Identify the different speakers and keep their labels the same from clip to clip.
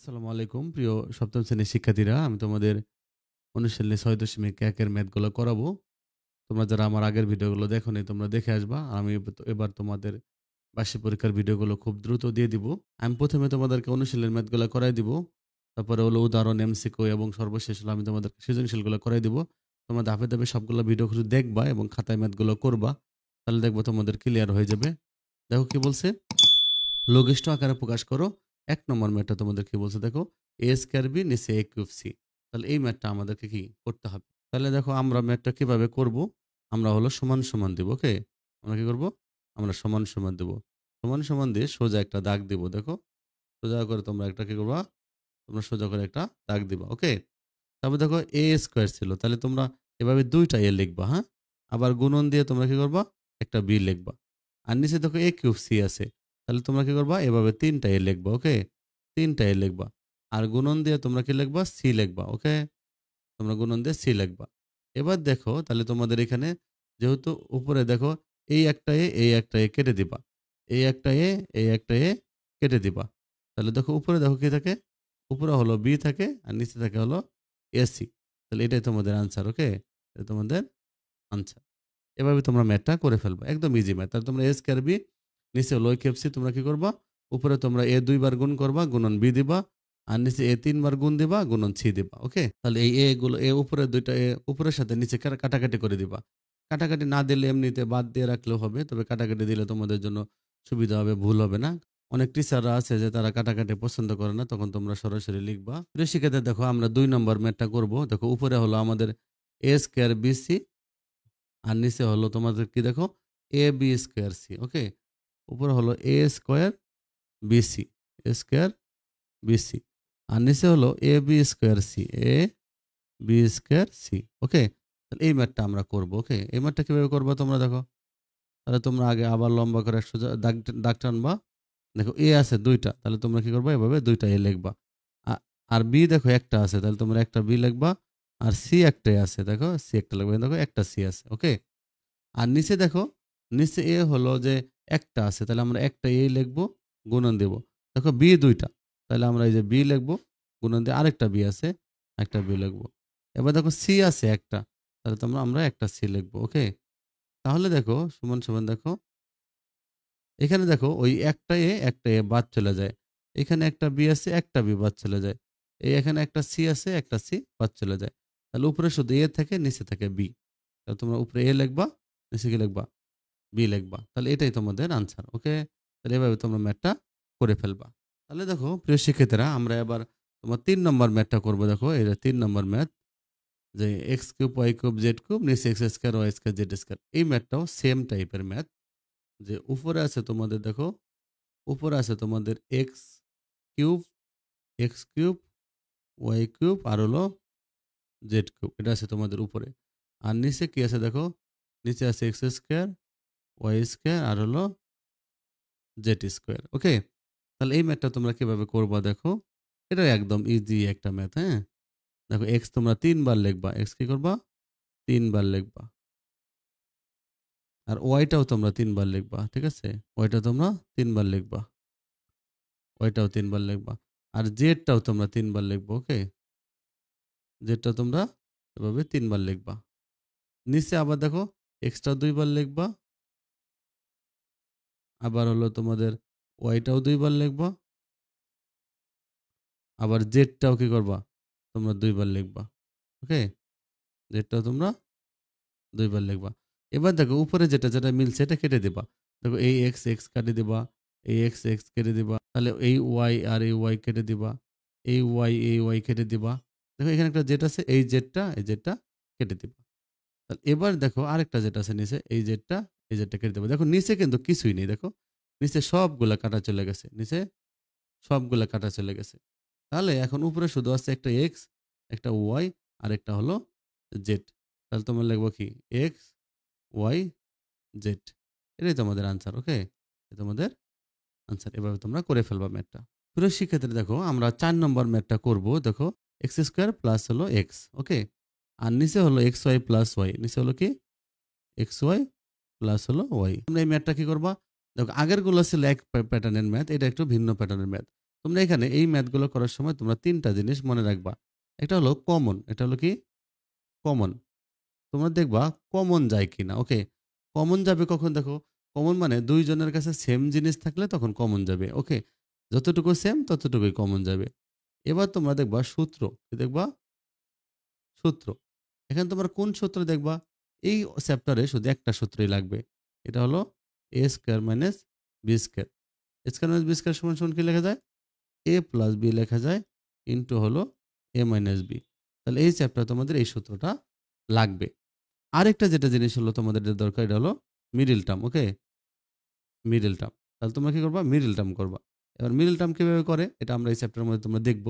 Speaker 1: আসসালামু আলাইকুম প্রিয় সপ্তম শ্রেণীর শিক্ষার্থীরা, আমি তোমাদের অনুশীলনী ৬.১ এর ম্যাথগুলো করাবো। তোমরা যারা আমার আগের ভিডিওগুলো দেখোনি তোমরা দেখে আসবা। আমি এবার তোমাদের বার্ষিক পরীক্ষার ভিডিওগুলো খুব দ্রুত দিয়ে দিব। আমি প্রথমে তোমাদেরকে অনুশীলনের ম্যাথগুলো করাই দিব। তারপরে হলো উদাহরণ, এমসিকিউ এবং সর্বশেষ হলো আমি তোমাদেরকে সৃজনশীলগুলো করাই দিব। তোমরা ধাপে ধাপে সবগুলো ভিডিও শুধু দেখবা এবং খাতায় ম্যাথগুলো করবা। তাহলে দেখবো তোমাদের ক্লিয়ার হয়ে যাবে। দেখো কি বলছে, লঘিষ্ঠ আকারে প্রকাশ করো। ১ নম্বর ম্যাথটা তোমাদের কি বলছে দেখো, a স্কয়ার b নিচে a কিউব c। তাহলে এই ম্যাথটা আমাদেরকে কি করতে হবে। তাহলে দেখো আমরা ম্যাথটা কিভাবে করব। আমরা হলো সমান সমান দিব। ওকে, আমরা কি করব, আমরা সমান সমান দেব। সমান সমান দিয়ে সোজা একটা দাগ দিব। দেখো সোজা করে তোমরা একটা কি করবা, তোমরা সোজা করে একটা দাগ দিবা। ওকে, তারপর দেখো a স্কয়ার ছিল, তাহলে তোমরা এভাবে দুইটা a লিখবা। হ্যাঁ, আবার গুণন দিয়ে তোমরা কি করবা, একটা b লিখবা। আর নিচে দেখো a কিউব c আছে, তাহলে তোমরা কি করবা, এভাবে তিনটা a লিখবা। ওকে, তিনটা a লিখবা। আর গুণন দিয়ে তোমরা কি লিখবা, c লিখবা। ওকে, তোমরা গুণন দিয়ে c লিখবা। এবার দেখো তাহলে তোমাদের এখানে যেহেতু উপরে দেখো এই একটা a এই একটা a কেটে দিবা, এই একটা a এই একটা a কেটে দিবা। তাহলে দেখো উপরে দেখো কি থাকে, উপরে হলো b থাকে আর নিচে থাকে হলো এসি। তাহলে এটাই তোমাদের আনসার। ওকে, এটা তোমাদের আনসার। এভাবে তোমরা ম্যাথটা করে ফেলবা, একদম ইজি ম্যাথ। তাহলে তোমরা এ স্কয়ার বি নিচে হলো কেপসি, তোমরা কি করবা, উপরে তোমরা এ দুইবার গুণ করবা, গুণন বি দিবা। আর নিচে এ তিনবার গুণ দিবা, গুণন সি দিবা। ওকে, তাহলে এই এ গুলো এ উপরে দুইটা এ উপরের সাথে নিচে কাটাকাটি করে দিবা। কাটাকাটি না দিলে এমনিতে বাদ দিয়ে রাখলেও হবে, তবে কাটাকাটি দিলে তোমাদের জন্য সুবিধা হবে, ভুল হবে না। অনেক টিচাররা আছে যে তারা কাটাকাটি পছন্দ করে না, তখন তোমরা সরাসরি লিখবা। প্রিয় শিক্ষার্থী, দেখো আমরা ২ নম্বর ম্যাথটা করব। দেখো উপরে হলো আমাদের এ স্কয়ার বিসি আর নিচে হলো তোমাদের কি দেখো এ বি স্কয়ার সি। ওকে, উপরে হলো এ স্কয়ার বিসি, এ স্কয়ার বিসি আর নিচে হলো A B square C, A B square C. ওকে, তাহলে এই ম্যাথটা আমরা করব। ওকে, এই ম্যাথটা কিভাবে করবো তোমরা দেখো, তাহলে তোমরা আগে আবার লম্বা করে একশো দাগ দাগ টানবা। দেখো এ আছে দুইটা, তাহলে তোমরা কি করবা, এভাবে দুইটা এ লিখবা। আর বি দেখো একটা আছে, তাহলে তোমরা একটা বি লিখবা। আর সি একটাই আছে, দেখো সি একটা লিখবা, দেখো একটা সি আছে। ওকে, আর নিচে দেখো, নিচে এ হলো যে একটা আছে, তাহলে আমরা একটা এ লিখবো, গুণন দেব। দেখো বি দুইটা, তাহলে আমরা এই যে বি লিখবো, গুণন দিয়ে আরেকটা বি আছে, একটা বি লিখবো। এবার দেখো সি আছে একটা, তাহলে তোমরা আমরা একটা সি লিখবো। ওকে, তাহলে দেখো সমান সমান দেখো এখানে দেখো ওই একটা এ বাদ চলে যায়। এখানে একটা বি আছে, একটা বি বাদ চলে যায়। এই এখানে একটা সি আছে, একটা সি বাদ চলে যায়। তাহলে উপরে শুধু এ থাকে, নিচে থাকে বি। তাহলে তোমরা উপরে এ লিখবা, নিচে কি লিখবা, বি লিখবা। তাহলে এটাই তোমাদের আনসার। ওকে, তাহলে এভাবে তোমরা ম্যাথটা করে ফেলবা। তাহলে দেখো প্রিয় শিক্ষার্থীরা, আমরা এবার তোমার ৩ নম্বর ম্যাথটা করবো। দেখো এটা ৩ নম্বর ম্যাথ, যে x cube y cube z cube নিচে x square y square z square. এই ম্যাথটাও সেম টাইপের ম্যাথ। যে উপরে আছে তোমাদের দেখো, উপরে আছে তোমাদের cube x cube y cube আর হলো জেড কিউব, এটা আছে তোমাদের উপরে। আর নিচে কি আছে দেখো, নিচে আছে এক্স স্কয়ার ওয়াই স্কয়ার আর হলো জেড স্কয়ার। ওকে, তাহলে এই ম্যাথটা তোমরা কিভাবে করবা দেখো, এটা একদম ইজি একটা ম্যাথ। হ্যাঁ, দেখো এক্স তোমরা ৩ বার লিখবা, এক্স কি করবা, ৩ বার লিখবা। আর ওয়াইটাও তোমরা ৩ বার লিখবা। ঠিক আছে, ওয়াইটা তোমরা ৩ বার লিখবা, ওয়াইটাও ৩ বার লিখবা। আর জেডটাও তোমরা ৩ বার লিখবা। ওকে, জেডটা তোমরা এভাবে ৩ বার লিখবা। নিচে আবার দেখো এক্সট্রা ২ বার লিখবা, আবার হলো তোমাদের ওয়াইটাও ২ বার লিখবা, আবার জেডটাও কি করবা, তোমরা ২ বার লিখবা। ওকে, জেডটাও তোমরা ২ বার লিখবা। এবার দেখো উপরে যেটা যেটা মিলছে এটা কেটে দিবা। দেখো এই এক্স এক্স কেটে দিবা, এই এক্স এক্স কেটে দিবা, তাহলে এই ওয়াই আর এই ওয়াই কেটে দিবা, এই ওয়াই কেটে দিবা। দেখো এখানে একটা জেড আছে, এই জেডটা কেটে দিবা। তাহলে এবার দেখো আরেকটা যেটা আছে নিচে, এই জেডটা কেটে দেবো। দেখো নিচে কিন্তু কিছুই নেই, দেখো নিচে সবগুলা কাটা চলে গেছে, নিচে সবগুলা কাটা চলে গেছে। তাহলে এখন উপরে শুধু আছে একটা এক্স, একটা ওয়াই আর একটা হলো জেড। তাহলে তোমরা লিখবো কি, এক্স ওয়াই জেড। এটাই তোমাদের আনসার। ওকে, তোমাদের আনসার। এভাবে তোমরা করে ফেলবা ম্যাথটা। প্রিয় শিক্ষার্থী, দেখো আমরা ৪ নম্বর ম্যাথটা করব। দেখো এক্স স্কোয়ার প্লাস হলো এক্স। ওকে, আর নিচে হলো এক্স ওয়াই প্লাস ওয়াই, নিচে হলো কি এক্স ওয়াই প্লাস হলো ওয়াই। তোমরা এই ম্যাথটা কি করবা, দেখো আগের গুলো ছিল এক প্যাটার্নের ম্যাথ, এটা একটু ভিন্ন প্যাটার্নের ম্যাথ। তোমরা এখানে এই ম্যাথগুলো করার সময় তোমরা ৩ টা জিনিস মনে রাখবা। একটা হলো কমন, এটা হলো কি? কমন। তোমরা দেখবা কমন যায় কিনা। ওকে? কমন যাবে কখন দেখো? কমন মানে ২ জনের কাছে সেম জিনিস থাকলে তখন কমন যাবে। ওকে? যতটুকু সেম ততটুকুই কমন যাবে। এবার তোমরা দেখবা সূত্র। কি দেখবা? সূত্র। এখানে তোমরা কোন সূত্র দেখবা? এই চ্যাপ্টারে শুধু একটা সূত্রই লাগবে। এটা হলো a square minus b square. a square minus b square সমান সমান কি লেখা যায়? a প্লাস b লেখা যায় ইনটু হলো a মাইনাস b। তাহলে এই চ্যাপ্টারে তোমাদের এই সূত্রটা লাগবে। আরেকটা যেটা জিনিস হলো তোমাদের যে দরকার এটা হলো middle term. Okay? Middle term. তাহলে তোমরা কি করবা? মিডল টার্ম করবা। এবার মিডল টার্ম কিভাবে করে? এটা আমরা এই চ্যাপ্টারের মধ্যে তোমরা দেখব।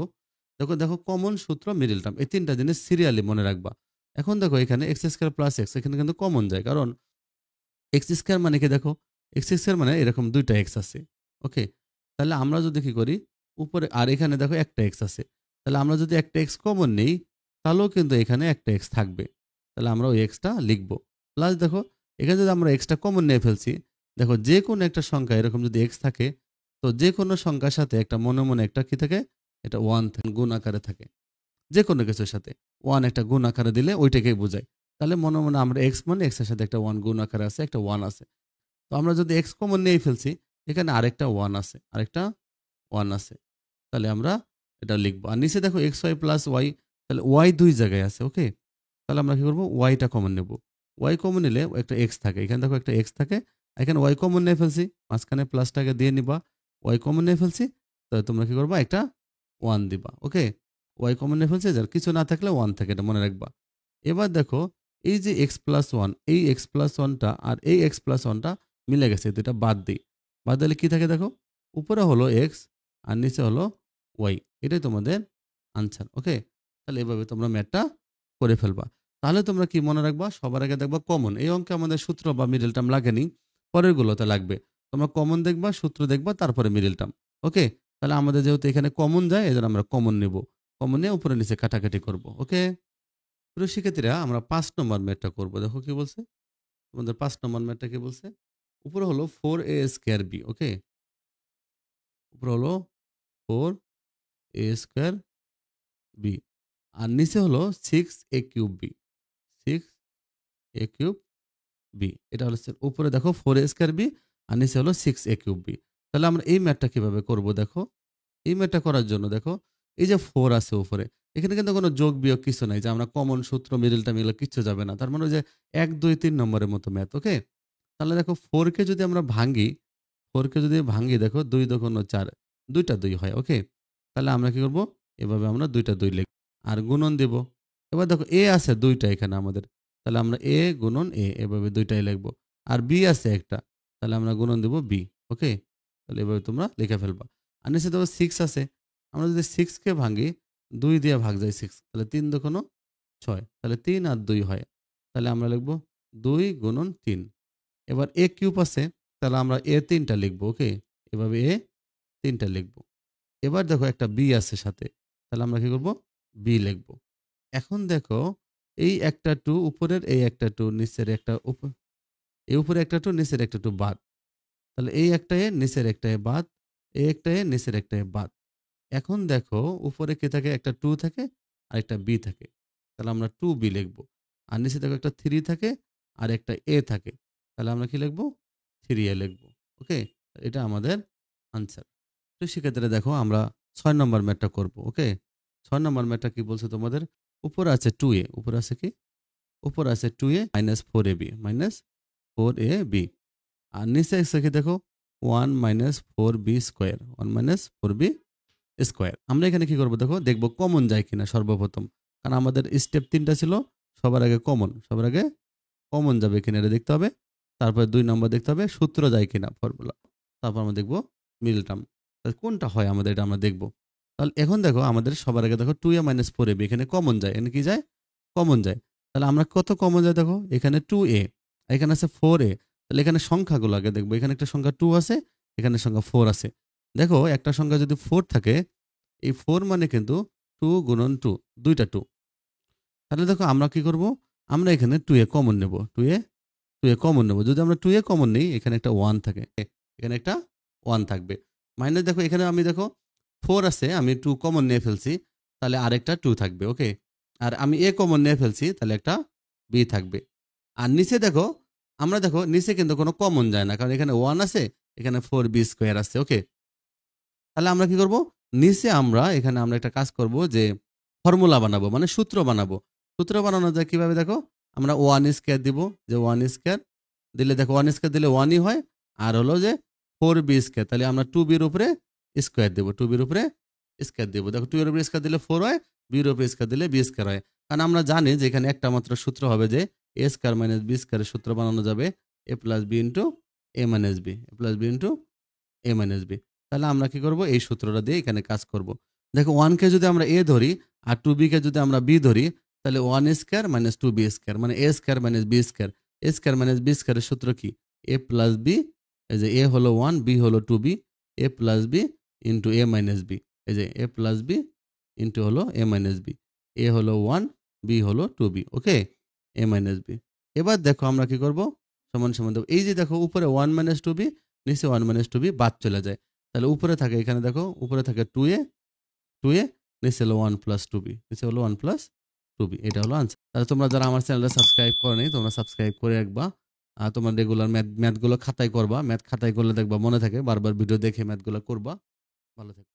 Speaker 1: দেখো কমন সূত্র মিডল টার্ম। এই ৩ টা জিনিস সিরিয়ালি মনে রাখবা। এখন দেখো এখানে x স্কয়ার প্লাস x এখানে কিন্তু কমন যায়। কারণ x স্কয়ার মানে কি দেখো? x স্কয়ার মানে এরকম ২ টা x আছে। ওকে? তাহলে আমরা যদি কি করি? উপরে আর এখানে দেখো একটা x আছে। তাহলে আমরা যদি একটা x কমন নেই, তাহলেও কিন্তু এখানে একটা x থাকবে। তাহলে আমরা ওই x টা লিখব। প্লাস দেখো এখানে যদি আমরা x টা কমন নিয়ে ফেলছি, দেখো যেকোনো একটা সংখ্যা এরকম যদি x থাকে, তো যেকোনো সংখ্যার সাথে একটা মনে একটা কি থাকে? এটা 1 গুণ আকারে থাকে। যেকোনো কিছুর সাথে 1 একটা গুণ আকারে দিলে ওইটাকেই বোঝায়। তাহলে মনে আমরা x মানে x এর সাথে একটা 1 গুণ আকারে আছে, একটা 1 আছে। তো আমরা যদি x কমন নিয়ে ফেলছি, এখানে আরেকটা 1 আছে, আরেকটা 1 আছে। তাহলে আমরা এটা লিখব। আর নিচে দেখো xy প্লাস y, তাহলে y ২ জায়গায় আছে। ওকে? তাহলে আমরা কি করব? y টা কমন নেব। y কমন নিলে একটা x থাকে। এখানে দেখো একটা x থাকে। এখানে y কমন নিয়ে ফেলছি। মাঝখানে প্লাসটাকে দিয়ে নিবা। y কমন নিয়ে ফেলছি। তাহলে তোমরা কি করবা? একটা 1 দিবা। ওকে? y কমন নিয়ে ফেলছি, যার কিছু না থাকলে 1 থাকে, এটা মনে রাখবা। এবার দেখো এই যে x প্লাস 1, এই x প্লাস 1 টা আর এই x প্লাস 1 টা মিলে গেছে। তো এটা বাদ দেই। বাদ দিলে কি থাকে দেখো? উপরে হলো x আর নিচে হলো y। এটাই তোমাদের আনসার। ওকে? তাহলে এভাবে তোমরা ম্যাথটা করে ফেলবা। তাহলে তোমরা কি মনে রাখবা? সবার আগে দেখবা কমন। এই অঙ্কে আমাদের সূত্র বা মিডল টার্ম লাগেনি। পরেরগুলোতে লাগবে। তোমরা কমন দেখবা, সূত্র দেখবা, তারপরে মিডল টার্ম। ওকে? তাহলে আমাদের যেহেতু এখানে কমন যায়, এজন্য আমরা কমন নেব। কমন নিয়ে উপরে নিচে কাটাকাটি করব। ওকে? প্রিয় শিক্ষার্থীরা, আমরা ৫ নম্বর ম্যাথটা করব। দেখো কি বলছে? তোমাদের ৫ নম্বর ম্যাথটা কি বলছে? উপরে হলো 4a স্কয়ার b। ওকে? উপরে হলো 4a স্কয়ার b আর নিচে হলো 6a cube b। 6a cube b। এটা হলো উপরে দেখো 4a স্কয়ার b আর নিচে হলো 6a কিউব b। তাহলে আমরা এই ম্যাথটা কিভাবে করব দেখো? এই ম্যাথটা করার জন্য দেখো এই যে 4 আছে উপরে, এখানে কিন্তু কোনো যোগ বিয়োগ কিছু নাই, যে আমরা কমন সূত্র মিডল টার্ম এগুলো কিচ্ছু যাবে না। তার মানে ওই যে ১ ২ ৩ নম্বরের মতো ম্যাথ। ওকে? তাহলে দেখো 4 কে যদি আমরা ভাঙি, 4 কে যদি ভাঙি দেখো ২ দোগুণ ৪, ২ টা ২ হয়। ওকে? তাহলে আমরা কি করব? এভাবে আমরা ২ টা ২ লিখব। আর গুণন দেব। এবার দেখো a আছে ২ টা এখানে আমাদের। তাহলে আমরা a গুণন a এভাবে ২ টাই লিখব। আর b আছে একটা। তাহলে আমরা গুণন দেব b। ওকে? তাহলে এভাবে তোমরা লিখে ফেলবা। আর নিচে দেখো 6 আছে। আমরা যদি 6 কে ভাঙি, ২ দিয়ে ভাগ যায় 6। তাহলে ৩ দোগুণ ৬। তাহলে ৩ আর ২ হয়। তাহলে আমরা লিখব ২ গুণন ৩। এবার a কিউব আছে, তাহলে আমরা a ৩ টা লিখব। ওকে? এভাবে a ৩ টা লিখব। এবার দেখো একটা b আছে সাথে। তাহলে আমরা কি করব? b লিখব। এখন দেখো এই একটা 2 উপরের, এই একটা 2 নিচের, একটা এই উপরে একটা 2 নিচের একটা 2 বাদ। তাহলে এই একটা এ নিচের একটা এ বাদ, এই একটা এ নিচের একটা এ বাদ। এখন দেখো উপরে কি থাকে? একটা 2 থাকে আর একটা b থাকে। তাহলে আমরা 2b লিখব। আর নিচে দেখো একটা 3 থাকে আর একটা a থাকে। তাহলে আমরা কি লিখব? 3a লিখব। ওকে? এটা আমাদের আনসার। তো শিক্ষার্থীরা দেখো আমরা ৬ নম্বর ম্যাথটা করব। ওকে? ৬ নম্বর ম্যাথটা কি বলছে তোমাদের? উপরে আছে 2a, উপরে আছে কি? উপরে আছে 2a minus 4ab minus 4ab। আর নিচে আছে কি দেখো? 1 minus 4b square, 1 minus 4b square. আমরা এখানে কি করব দেখো? দেখব কমন যায় কিনা সর্বপ্রথম। কারণ আমাদের স্টেপ ৩ টা ছিল। সবার আগে কমন। সবার আগে কমন যাবে কিনা এটা দেখতে হবে। তারপরে ২ নম্বর দেখতে হবে সূত্র যায় কিনা, ফর্মুলা। তারপর আমরা দেখব মিডল টার্ম। তাহলে কোনটা হয় আমাদের এটা আমরা দেখব। তাহলে এখন দেখো আমাদের সবার আগে দেখো 2a মাইনাস 4ab এখানে কমন যায়। এখানে কি যায়? কমন যায়। তাহলে আমরা কত কমন যায় দেখো? এখানে 2a, এখানে আছে 4a। তাহলে এখানে সংখ্যাগুলো আগে দেখব। এখানে একটা সংখ্যা 2 আছে, এখানে সংখ্যা 4 আছে। দেখো একটা সংখ্যা যদি 4 থাকে, এই 4 মানে কিন্তু 2 গুণন 2, ২ টা 2। তাহলে দেখো আমরা কি করব? আমরা এখানে 2a কমন নেব। 2a কমন নেব। যদি আমরা 2a কমন নেই, এখানে একটা 1 থাকে। এখানে একটা 1 থাকবে। মাইনাস দেখো এখানে আমি দেখো 4 আছে, আমি 2 কমন নিয়ে ফেলছি, তাহলে আরেকটা 2 থাকবে। ওকে? আর আমি a কমন নিয়ে ফেলছি, তাহলে একটা b থাকবে। আর নিচে দেখো, আমরা দেখো নিচে কিন্তু কোনো কমন যায় না। কারণ এখানে 1 আছে, এখানে 4b স্কয়ার আছে। ওকে? তাহলে আমরা কি করব? নিচে এখানে আমরা একটা কাজ করব যে ফর্মুলা বানাবো, মানে সূত্র বানাবো। সূত্র বানানো যায় কিভাবে দেখো? আমরা 1 স্কয়ার দিব, যে 1 স্কয়ার দিলে দেখো 1 স্কয়ার দিলে 1 ই হয়। আর হলো যে 4b স্কয়ার, তাহলে আমরা 2b এর উপরে স্কয়ার দেব। 2b এর উপরে স্কয়ার দেব। দেখো 2 এর উপরে স্কয়ার দিলে 4 হয়, b এর উপরে স্কয়ার দিলে b স্কয়ার হয়। কারণ আমরা জানি যে এখানে একটা মাত্র সূত্র হবে যে a স্কয়ার মাইনাস b স্কয়ারের সূত্র বানানো যাবে a plus b into a minus b, a plus b into a minus b। তাহলে আমরা কি করব? এই সূত্রটা দিয়ে এখানে কাজ করব। দেখো 1 কে যদি আমরা a ধরি আর 2b কে যদি আমরা b ধরি, তাহলে 1 স্কয়ার মাইনাস 2b স্কয়ার, মানে a square minus b square. a square minus b স্কয়ারের সূত্র কি? a প্লাস b, এই যে a হলো 1, b হলো 2b, a plus b into a minus b। এই যে a প্লাস b ইনটু হলো a মাইনাস b। a হলো 1, b হলো 2b। Okay? a minus b। এবার দেখো আমরা কি করব? সমান সমান দেব। এই যে দেখো উপরে 1 মাইনাস 2b, নিচে 1 মাইনাস 2b বাদ চলে যায়। তাহলে উপরে থাকে, এখানে দেখো উপরে থাকে 2a, 2a, নিচে হলো 1 প্লাস 2b, নিচে হলো 1 প্লাস 2b। এটা হলো আনসার। তাহলে তোমরা যারা আমার চ্যানেলটা সাবস্ক্রাইব করো নাই, তোমরা সাবস্ক্রাইব করে রাখবা। আর তোমরা রেগুলার ম্যাথগুলো খাতায় করবা। ম্যাথ খাতায় করলে দেখবা মনে থাকে, বারবার ভিডিও দেখে ম্যাথগুলো করবা। ভালো থেকো।